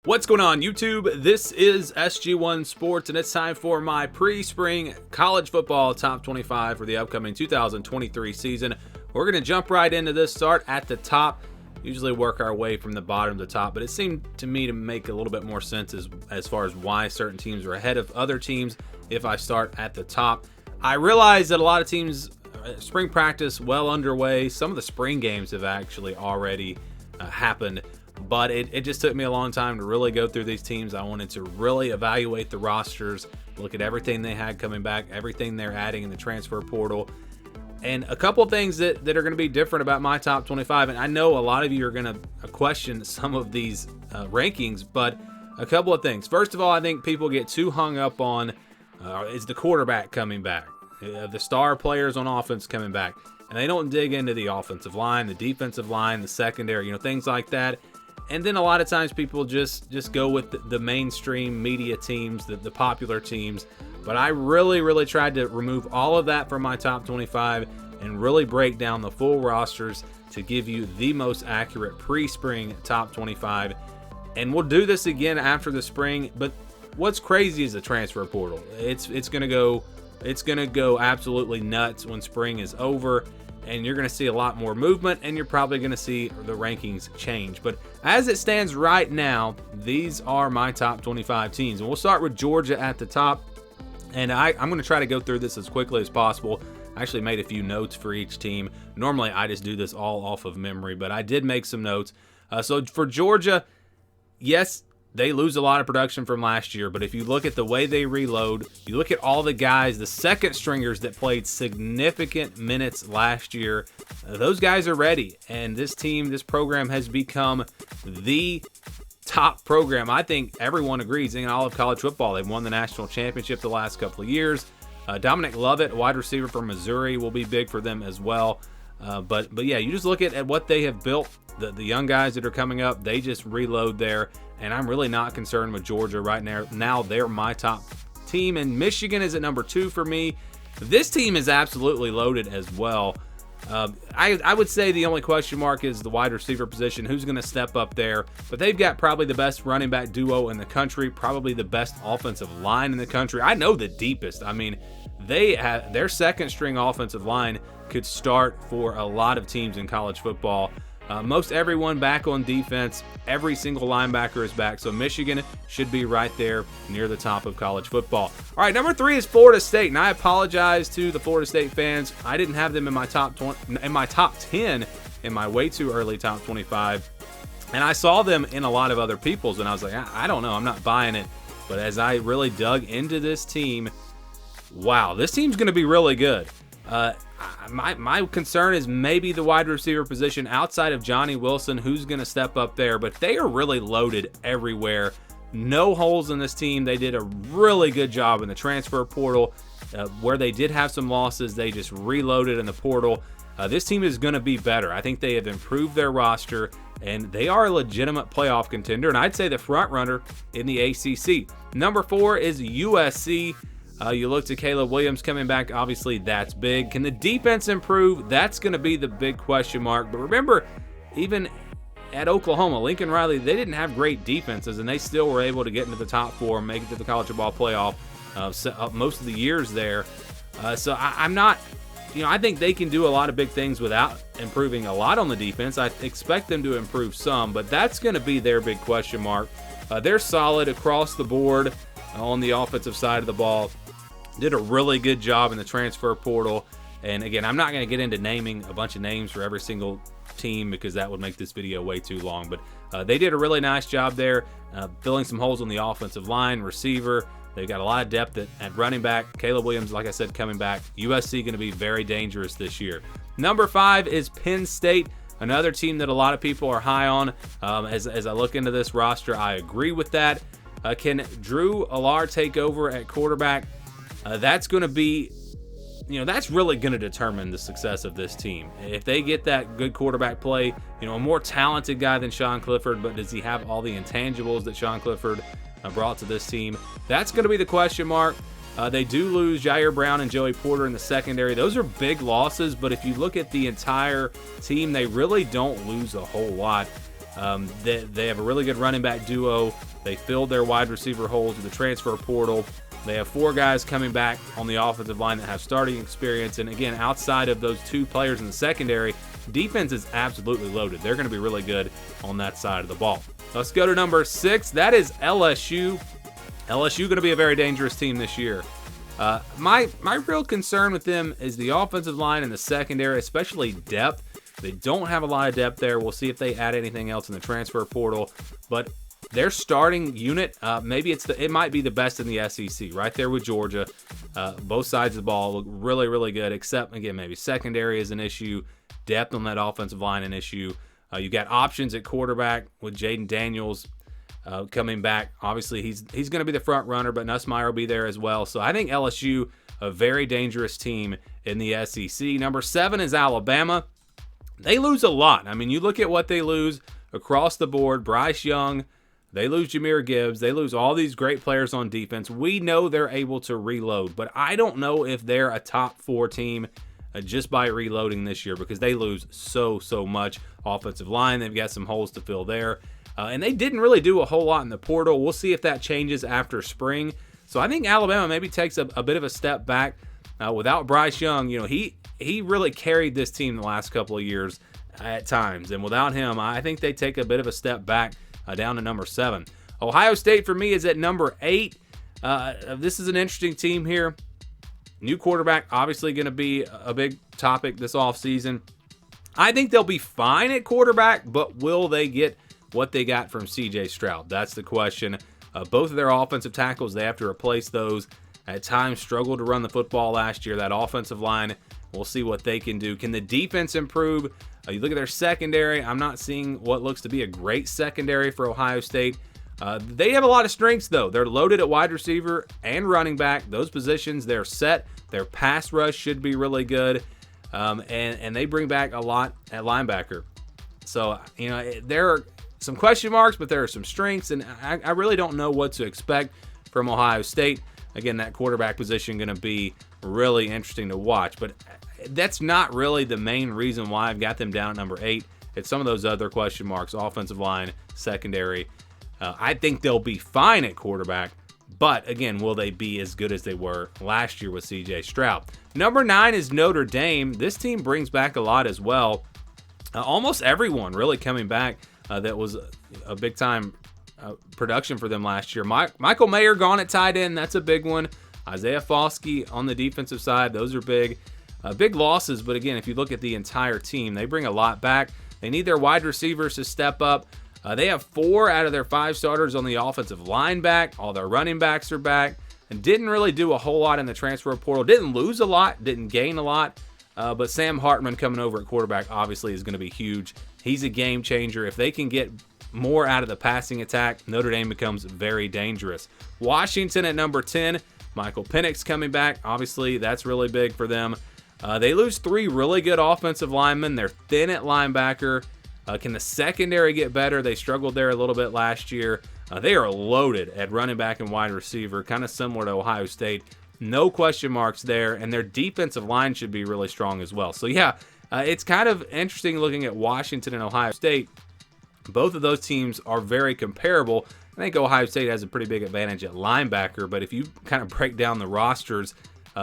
What's going on, YouTube? This is SG1 Sports, and it's time for my pre-spring college football top 25 for the upcoming 2023 season. We're going to jump right into this, start at the top, usually work our way from the bottom to the top, but it seemed to me to make a little bit more sense as far as why certain teams are ahead of other teams if I start at the top. I realize that a lot of teams, spring practice well underway, some of the spring games have actually already happened. But it just took me a long time to really go through these teams. I wanted to really evaluate the rosters, look at everything they had coming back, everything they're adding in the transfer portal, and a couple of things that are going to be different about my top 25. And I know a lot of you are going to question some of these rankings, but a couple of things. First of all, I think people get too hung up on is the quarterback coming back, the star players on offense coming back, and they don't dig into the offensive line, the defensive line, the secondary, things like that. And then a lot of times people just go with the mainstream media teams, the popular teams. But I really tried to remove all of that from my top 25 and really break down the full rosters to give you the most accurate pre-spring top 25. And we'll do this again after the spring. But what's crazy is the transfer portal. It's gonna go absolutely nuts when spring is over. And you're going to see a lot more movement, and you're probably going to see the rankings change. But as it stands right now, these are my top 25 teams. And we'll start with Georgia at the top. And I'm going to try to go through this as quickly as possible. I actually made a few notes for each team. Normally, I just do this all off of memory, but I did make some notes. So for Georgia, yes, they lose a lot of production from last year, but if you look at the way they reload, you look at all the guys, the second stringers that played significant minutes last year, those guys are ready. And this program has become the top program. I think everyone agrees in all of college football. They've won the national championship the last couple of years. Dominic Lovett, wide receiver from Missouri, will be big for them as well. But yeah, you just look at what they have built. The young guys that are coming up, they just reload there. And I'm really not concerned with Georgia right now. Now they're my top team. And Michigan is at number 2 for me. This team is absolutely loaded as well. I would say the only question mark is the wide receiver position. Who's going to step up there? But they've got probably the best running back duo in the country. Probably the best offensive line in the country. I know the deepest. I mean, their second string offensive line could start for a lot of teams in college football. Most everyone back on defense. Every single linebacker is back. So Michigan should be right there near the top of college football. All right, number 3 is Florida State. And I apologize to the Florida State fans. I didn't have them in my top 10 in my way too early top 25. And I saw them in a lot of other people's. And I was like, I don't know. I'm not buying it. But as I really dug into this team, wow, this team's going to be really good. My concern is maybe the wide receiver position outside of Johnny Wilson, who's going to step up there, but they are really loaded everywhere. No holes in this team. They did a really good job in the transfer portal. Where they did have some losses, they just reloaded in the portal. This team is going to be better. I think they have improved their roster, and they are a legitimate playoff contender, and I'd say the front runner in the ACC. Number 4 is USC. You look to Caleb Williams coming back. Obviously, that's big. Can the defense improve? That's going to be the big question mark. But remember, even at Oklahoma, Lincoln Riley, they didn't have great defenses, and they still were able to get into the top 4 and make it to the college football playoff most of the years there. So I'm not, I think they can do a lot of big things without improving a lot on the defense. I expect them to improve some, but that's going to be their big question mark. They're solid across the board on the offensive side of the ball. Did a really good job in the transfer portal. And again, I'm not going to get into naming a bunch of names for every single team because that would make this video way too long. But they did a really nice job there, filling some holes on the offensive line, receiver. They've got a lot of depth at running back. Caleb Williams, like I said, coming back. USC going to be very dangerous this year. Number 5 is Penn State, another team that a lot of people are high on. As I look into this roster, I agree with that. Can Drew Allard take over at quarterback? That's going to be, that's really going to determine the success of this team. If they get that good quarterback play, a more talented guy than Sean Clifford, but does he have all the intangibles that Sean Clifford brought to this team? That's going to be the question mark. They do lose Jair Brown and Joey Porter in the secondary. Those are big losses, but if you look at the entire team, they really don't lose a whole lot. They have a really good running back duo. They filled their wide receiver holes with the transfer portal. They have 4 guys coming back on the offensive line that have starting experience. And again, outside of those 2 players in the secondary, defense is absolutely loaded. They're going to be really good on that side of the ball. Let's go to number 6. That is LSU. LSU going to be a very dangerous team this year. My real concern with them is the offensive line and the secondary, especially depth. They don't have a lot of depth there. We'll see if they add anything else in the transfer portal. But their starting unit, it might be the best in the SEC, right there with Georgia. Both sides of the ball look really, really good, except, again, maybe secondary is an issue. Depth on that offensive line an issue. You got options at quarterback with Jaden Daniels coming back. Obviously, he's going to be the front runner, but Nussmeier will be there as well. So I think LSU, a very dangerous team in the SEC. Number 7 is Alabama. They lose a lot. I mean, you look at what they lose across the board. Bryce Young, they lose Jahmyr Gibbs. They lose all these great players on defense. We know they're able to reload, but I don't know if they're a top 4 team just by reloading this year, because they lose so much. Offensive line, they've got some holes to fill there. And they didn't really do a whole lot in the portal. We'll see if that changes after spring. So I think Alabama maybe takes a bit of a step back. Without Bryce Young, he really carried this team the last couple of years at times. And without him, I think they take a bit of a step back down to number 7. Ohio State for me is at number 8. This is an interesting team here. New quarterback, obviously going to be a big topic this offseason. I think they'll be fine at quarterback, but will they get what they got from C.J. Stroud? That's the question. Both of their offensive tackles, they have to replace those. At times struggled to run the football last year. That offensive line, we'll see what they can do. Can the defense improve? You look at their secondary. I'm not seeing what looks to be a great secondary for Ohio State. They have a lot of strengths, though. They're loaded at wide receiver and running back. Those positions, they're set. Their pass rush should be really good. And they bring back a lot at linebacker. So, there are some question marks, but there are some strengths. And I really don't know what to expect from Ohio State. Again, that quarterback position going to be really interesting to watch. But that's not really the main reason why I've got them down at number 8. It's some of those other question marks, offensive line, secondary. I think they'll be fine at quarterback. But, again, will they be as good as they were last year with C.J. Stroud? Number 9 is Notre Dame. This team brings back a lot as well. Almost everyone really coming back that was a big-time production for them last year. Michael Mayer gone at tight end. That's a big one. Isaiah Foskey on the defensive side. Those are big losses. But again, if you look at the entire team, they bring a lot back. They need their wide receivers to step up. They have 4 out of their 5 starters on the offensive line back. All their running backs are back. And didn't really do a whole lot in the transfer portal. Didn't lose a lot. Didn't gain a lot. But Sam Hartman coming over at quarterback obviously is going to be huge. He's a game changer. If they can get more out of the passing attack, Notre Dame becomes very dangerous. Washington at number 10. Michael Penix coming back. Obviously, that's really big for them. They lose 3 really good offensive linemen. They're thin at linebacker. Can the secondary get better? They struggled there a little bit last year. They are loaded at running back and wide receiver, kind of similar to Ohio State. No question marks there, and their defensive line should be really strong as well. So, yeah, it's kind of interesting looking at Washington and Ohio State. Both of those teams are very comparable. I think Ohio State has a pretty big advantage at linebacker, but if you kind of break down the rosters,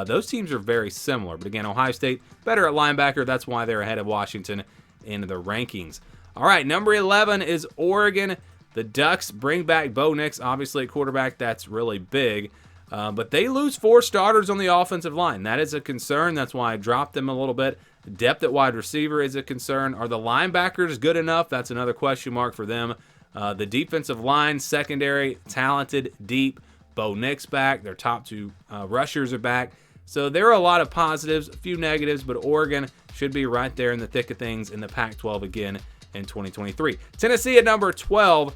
those teams are very similar. But again, Ohio State better at linebacker. That's why they're ahead of Washington in the rankings. All right, number 11 is Oregon. The Ducks bring back Bo Nix, obviously at quarterback. That's really big. But they lose 4 starters on the offensive line. That is a concern. That's why I dropped them a little bit. Depth at wide receiver is a concern. Are the linebackers good enough? That's another question mark for them. The defensive line, secondary, talented, deep. Bo Nix back. Their top 2 rushers are back. So there are a lot of positives, a few negatives, but Oregon should be right there in the thick of things in the Pac-12 again in 2023. Tennessee at number 12.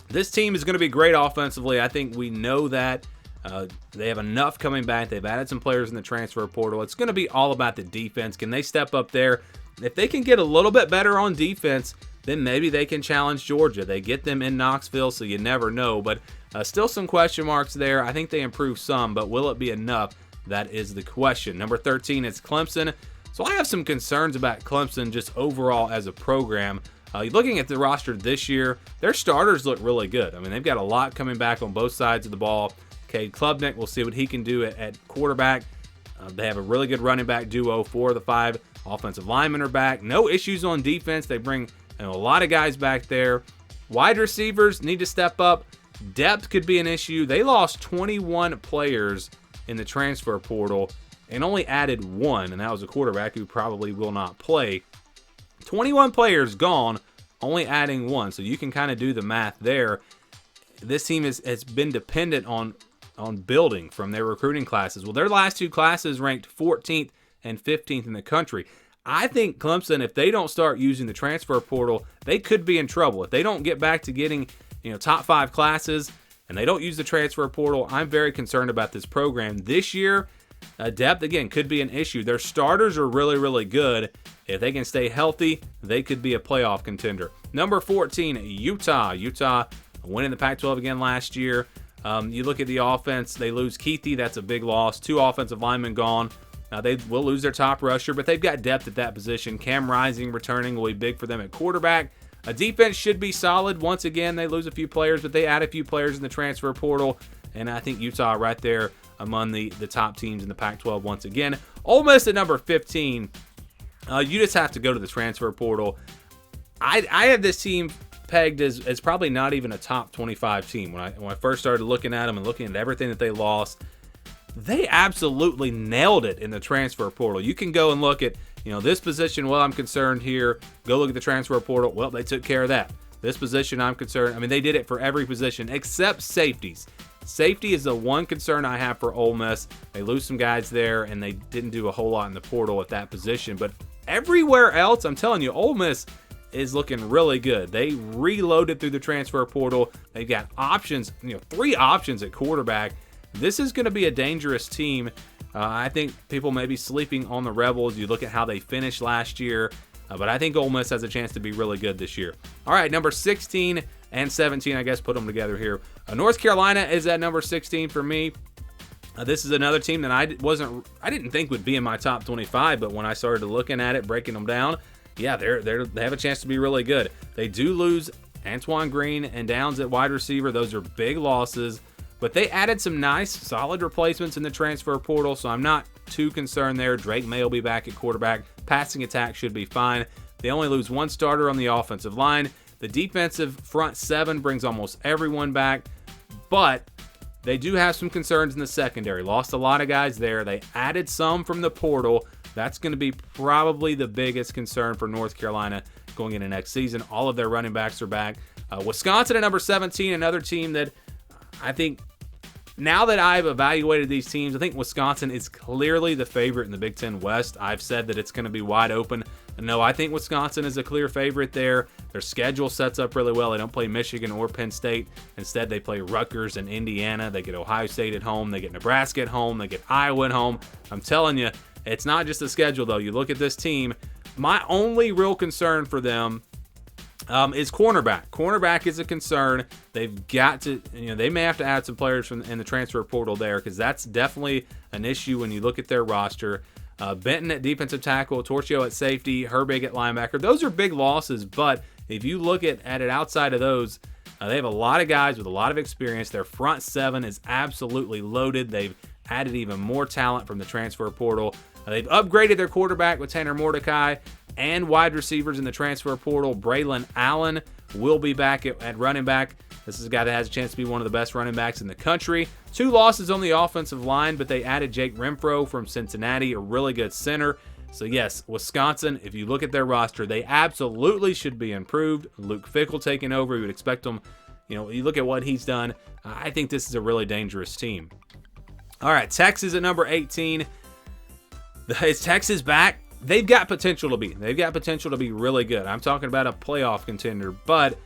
This team is going to be great offensively. I think we know that. They have enough coming back. They've added some players in the transfer portal. It's going to be all about the defense. Can they step up there? If they can get a little bit better on defense, then maybe they can challenge Georgia. They get them in Knoxville, so you never know. But still some question marks there. I think they improve some, but will it be enough? That is the question. Number 13 is Clemson. So I have some concerns about Clemson just overall as a program. Looking at the roster this year, their starters look really good. I mean, they've got a lot coming back on both sides of the ball. Cade Klubnik, we'll see what he can do at quarterback. They have a really good running back duo. 4 of the 5 offensive linemen are back. No issues on defense. They bring a lot of guys back there. Wide receivers need to step up. Depth could be an issue. They lost 21 players in the transfer portal and only added 1, and that was a quarterback who probably will not play. 21 players gone, only adding 1, so you can kind of do the math there. This team has been dependent on building from their recruiting classes. Well, their last 2 classes ranked 14th and 15th in the country. I think Clemson, if they don't start using the transfer portal, they could be in trouble. If they don't get back to getting top 5 classes and they don't use the transfer portal, I'm very concerned about this program. This year, depth, again, could be an issue. Their starters are really, really good. If they can stay healthy, they could be a playoff contender. Number 14, Utah. Utah winning the Pac-12 again last year. You look at the offense, they lose Keithy. That's a big loss. 2 offensive linemen gone. Now, they will lose their top rusher, but they've got depth at that position. Cam Rising returning will be big for them at quarterback. A defense should be solid. Once again, they lose a few players, but they add a few players in the transfer portal. And I think Utah right there among the top teams in the Pac-12 once again. Ole Miss at number 15. You just have to go to the transfer portal. I have this team pegged as probably not even a top 25 team. When I first started looking at them and looking at everything that they lost, they absolutely nailed it in the transfer portal. You can go and look at this position. Well, I'm concerned here. Go look at the transfer portal. Well, they took care of that. This position, I'm concerned. I mean, they did it for every position except safeties. Safety is the one concern I have for Ole Miss. They lose some guys there, and they didn't do a whole lot in the portal at that position. But everywhere else, I'm telling you, Ole Miss is looking really good. They reloaded through the transfer portal. They've got options, 3 options at quarterback. This is going to be a dangerous team. I think people may be sleeping on the Rebels. You look at how they finished last year. But I think Ole Miss has a chance to be really good this year. All right, number 16 and 17, I guess, put them together here. North Carolina is at number 16 for me. This is another team that I didn't think would be in my top 25, but when I started looking at it, breaking them down, yeah, they have a chance to be really good. They do lose Antoine Green and Downs at wide receiver. Those are big losses, but they added some nice, solid replacements in the transfer portal, so I'm not too concerned there. Drake May will be back at quarterback. Passing attack should be fine. They only lose 1 starter on the offensive line. The defensive front 7 brings almost everyone back, but they do have some concerns in the secondary. Lost a lot of guys there. They added some from the portal. That's going to be probably the biggest concern for North Carolina going into next season. All of their running backs are back. Wisconsin at number 17, another team that I think, now that I've evaluated these teams, I think Wisconsin is clearly the favorite in the Big Ten West. I've said that it's going to be wide open. No, I think Wisconsin is a clear favorite there. Their schedule sets up really well. They don't play Michigan or Penn State. Instead, they play Rutgers and Indiana. They get Ohio State at home. They get Nebraska at home. They get Iowa at home. I'm telling you, it's not just the schedule, though. You look at this team, my only real concern for them is cornerback. Cornerback is a concern. They've got to, they may have to add some players in the transfer portal there, because that's definitely an issue when you look at their roster. Benton at defensive tackle, Torchio at safety, Herbig at linebacker. Those are big losses, but if you look at it outside of those, they have a lot of guys with a lot of experience. Their front 7 is absolutely loaded. They've added even more talent from the transfer portal. They've upgraded their quarterback with Tanner Mordecai, and wide receivers in the transfer portal. Braylon Allen will be back at running back. This is a guy that has a chance to be one of the best running backs in the country. 2 losses on the offensive line, but they added Jake Renfro from Cincinnati, a really good center. So yes, Wisconsin, if you look at their roster, they absolutely should be improved. Luke Fickell taking over, you would expect them, you look at what he's done. I think this is a really dangerous team. All right, Texas at number 18. Is Texas back? They've got potential to be. They've got potential to be really good. I'm talking about a playoff contender, but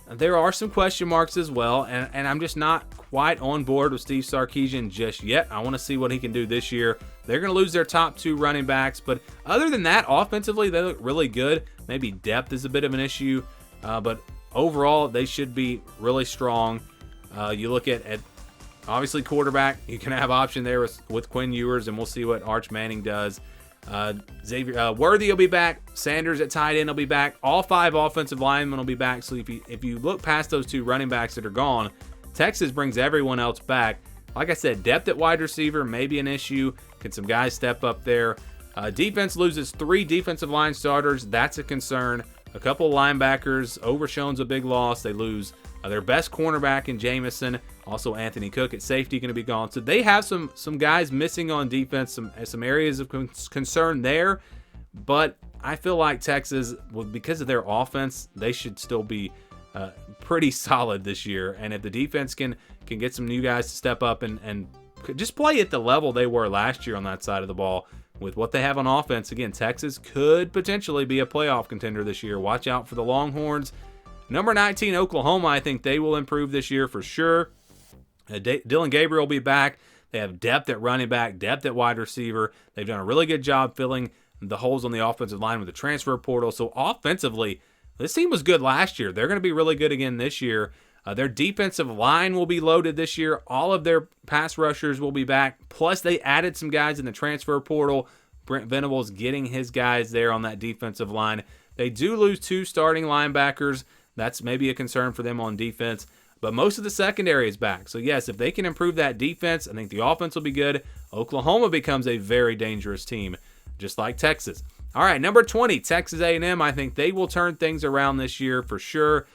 there are some question marks as well, and I'm just not quite on board with Steve Sarkisian just yet. I want to see what he can do this year. They're going to lose their top 2 running backs, but other than that, offensively, they look really good. Maybe depth is a bit of an issue, but overall, they should be really strong. You look at obviously quarterback. You can have option there with Quinn Ewers, and we'll see what Arch Manning does. Worthy will be back. Sanders at tight end will be back. All 5 offensive linemen will be back. So if you look past those 2 running backs that are gone, Texas brings everyone else back. Like I said, depth at wide receiver may be an issue. Can some guys step up there? Defense loses 3 defensive line starters. That's a concern. A couple linebackers. Overshown's a big loss. They lose their best cornerback in Jamison. Also Anthony Cook at safety going to be gone. So they have some guys missing on defense, some areas of concern there. But I feel like Texas, because of their offense, they should still be pretty solid this year. And if the defense can get some new guys to step up and just play at the level they were last year on that side of the ball, with what they have on offense, again, Texas could potentially be a playoff contender this year. Watch out for the Longhorns. Number 19, Oklahoma, I think they will improve this year for sure. Dylan Gabriel will be back. They have depth at running back, depth at wide receiver. They've done a really good job filling the holes on the offensive line with the transfer portal. So offensively, this team was good last year. They're going to be really good again this year. Their defensive line will be loaded this year. All of their pass rushers will be back. Plus, they added some guys in the transfer portal. Brent Venables getting his guys there on that defensive line. They do lose 2 starting linebackers. That's maybe a concern for them on defense. But most of the secondary is back. So, yes, if they can improve that defense, I think the offense will be good. Oklahoma becomes a very dangerous team, just like Texas. All right, number 20, Texas A&M. I think they will turn things around this year for sure.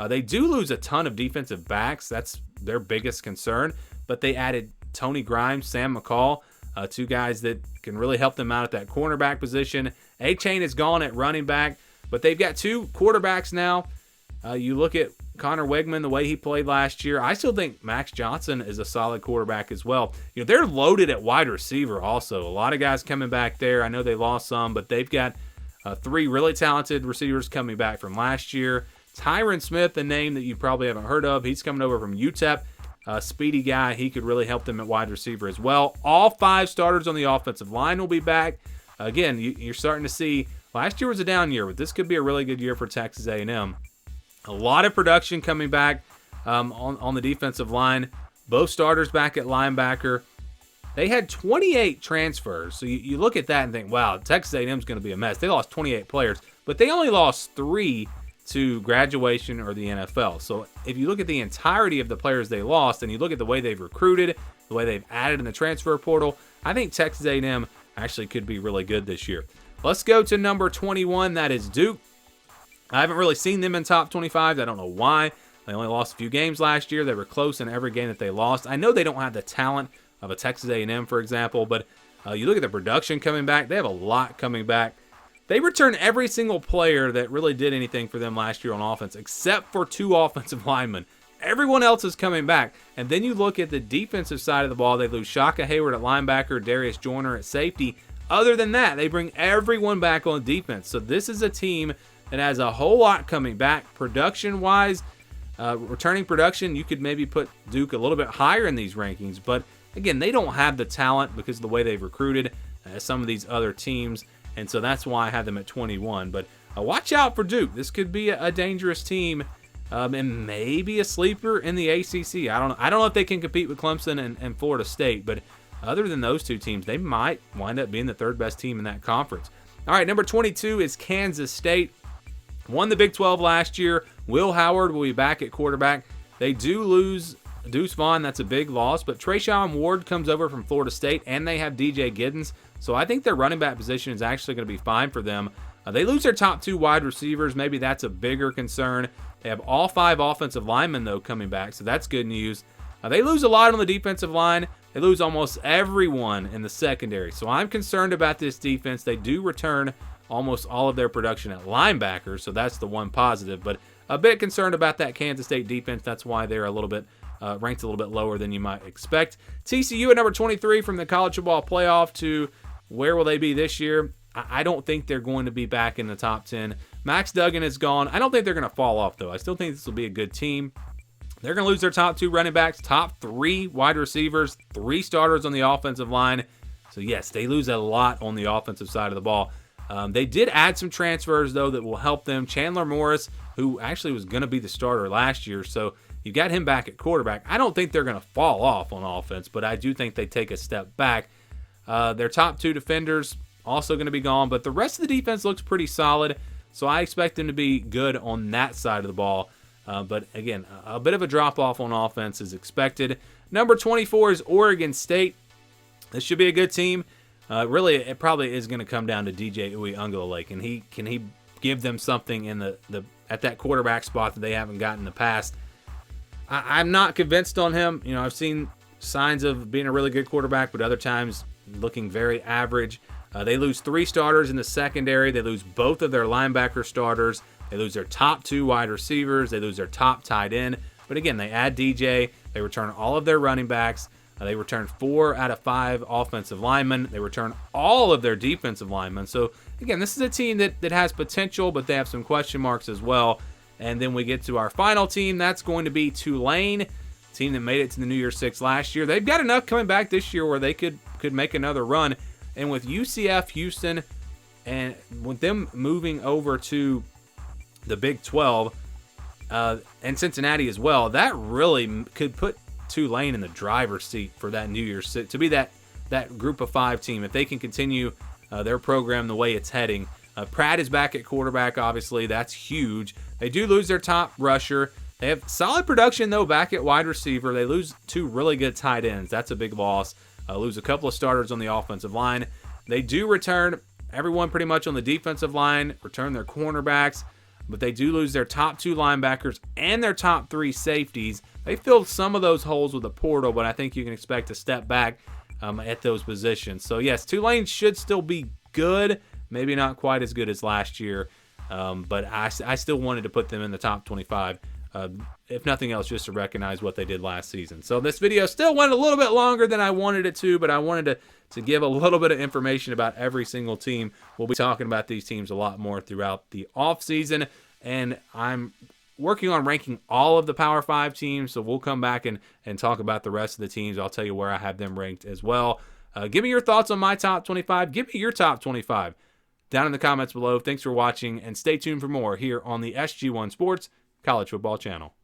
They do lose a ton of defensive backs. That's their biggest concern. But they added Tony Grimes, Sam McCall, 2 guys that can really help them out at that cornerback position. A-Chain is gone at running back. But they've got 2 quarterbacks now. You look at Connor Wegman, the way he played last year. I still think Max Johnson is a solid quarterback as well. They're loaded at wide receiver also. A lot of guys coming back there. I know they lost some, but they've got 3 really talented receivers coming back from last year. Tyron Smith, a name that you probably haven't heard of. He's coming over from UTEP. Speedy guy. He could really help them at wide receiver as well. All 5 starters on the offensive line will be back. Again, you're starting to see, last year was a down year, but this could be a really good year for Texas A&M. A lot of production coming back on the defensive line. Both starters back at linebacker. They had 28 transfers. So you look at that and think, wow, Texas A&M is going to be a mess. They lost 28 players, but they only lost 3 to graduation or the NFL. So if you look at the entirety of the players they lost and you look at the way they've recruited, the way they've added in the transfer portal, I think Texas A&M actually could be really good this year. Let's go to number 21. That is Duke. I haven't really seen them in top 25. I don't know why. They only lost a few games last year. They were close in every game that they lost. I know they don't have the talent of a Texas A&M, for example, but you look at the production coming back. They have a lot coming back. They returned every single player that really did anything for them last year on offense, except for 2 offensive linemen. Everyone else is coming back. And then you look at the defensive side of the ball. They lose Shaka Hayward at linebacker, Darius Joyner at safety. Other than that, they bring everyone back on defense. So this is a team that has a whole lot coming back. Production-wise, returning production, you could maybe put Duke a little bit higher in these rankings. But, again, they don't have the talent because of the way they've recruited as some of these other teams. And so that's why I have them at 21. But watch out for Duke. This could be a dangerous team and maybe a sleeper in the ACC. I don't know if they can compete with Clemson and Florida State, but other than those 2 teams, they might wind up being the 3rd best team in that conference. All right, number 22 is Kansas State. Won the Big 12 last year. Will Howard will be back at quarterback. They do lose Deuce Vaughn. That's a big loss, but Trayshawn Ward comes over from Florida State, and they have DJ Giddens. So I think their running back position is actually going to be fine for them. They lose their top 2 wide receivers. Maybe that's a bigger concern. They have all 5 offensive linemen, though, coming back, so that's good news. They lose a lot on the defensive line. They lose almost everyone in the secondary. So I'm concerned about this defense. They do return almost all of their production at linebacker, so that's the one positive. But a bit concerned about that Kansas State defense. That's why they're a little bit ranked a little bit lower than you might expect. TCU at number 23 from the college football playoff to where will they be this year? I don't think they're going to be back in the top 10. Max Duggan is gone. I don't think they're going to fall off, though. I still think this will be a good team. They're going to lose their top 2 running backs, top 3 wide receivers, 3 starters on the offensive line. So, yes, they lose a lot on the offensive side of the ball. They did add some transfers, though, that will help them. Chandler Morris, who actually was going to be the starter last year, so you got him back at quarterback. I don't think they're going to fall off on offense, but I do think they take a step back. Their top 2 defenders, also going to be gone, but the rest of the defense looks pretty solid, so I expect them to be good on that side of the ball. But again, a bit of a drop-off on offense is expected. Number 24 is Oregon State. This should be a good team. Really, it probably is going to come down to DJ Uiagalelei. Can he give them something in the at that quarterback spot that they haven't gotten in the past? I'm not convinced on him. You know, I've seen signs of being a really good quarterback, but other times looking very average. They lose 3 starters in the secondary. They lose both of their linebacker starters. They lose their top 2 wide receivers. They lose their top tight end. But again, they add DJ. They return all of their running backs. They return 4 out of 5 offensive linemen. They return all of their defensive linemen. So again, this is a team that has potential, but they have some question marks as well. And then we get to our final team. That's going to be Tulane, team that made it to the New Year's Six last year. They've got enough coming back this year where they could make another run. And with UCF, Houston, and with them moving over to the Big 12 and Cincinnati as well, that really could put Tulane in the driver's seat for that New Year's Six, to be that group of 5 team. If they can continue their program the way it's heading. Pratt is back at quarterback, obviously. That's huge. They do lose their top rusher. They have solid production, though, back at wide receiver. They lose 2 really good tight ends. That's a big loss. Lose a couple of starters on the offensive line. They do return everyone pretty much on the defensive line, return their cornerbacks, but they do lose their top 2 linebackers and their top 3 safeties. They filled some of those holes with a portal, but I think you can expect a step back at those positions. So, yes, Tulane should still be good. Maybe not quite as good as last year, but I still wanted to put them in the top 25, if nothing else, just to recognize what they did last season. So this video still went a little bit longer than I wanted it to, but I wanted to give a little bit of information about every single team. We'll be talking about these teams a lot more throughout the offseason, and I'm working on ranking all of the Power 5 teams, so we'll come back and talk about the rest of the teams. I'll tell you where I have them ranked as well. Give me your thoughts on my top 25. Give me your top 25 down in the comments below. Thanks for watching, and stay tuned for more here on the SG1 Sports College Football Channel.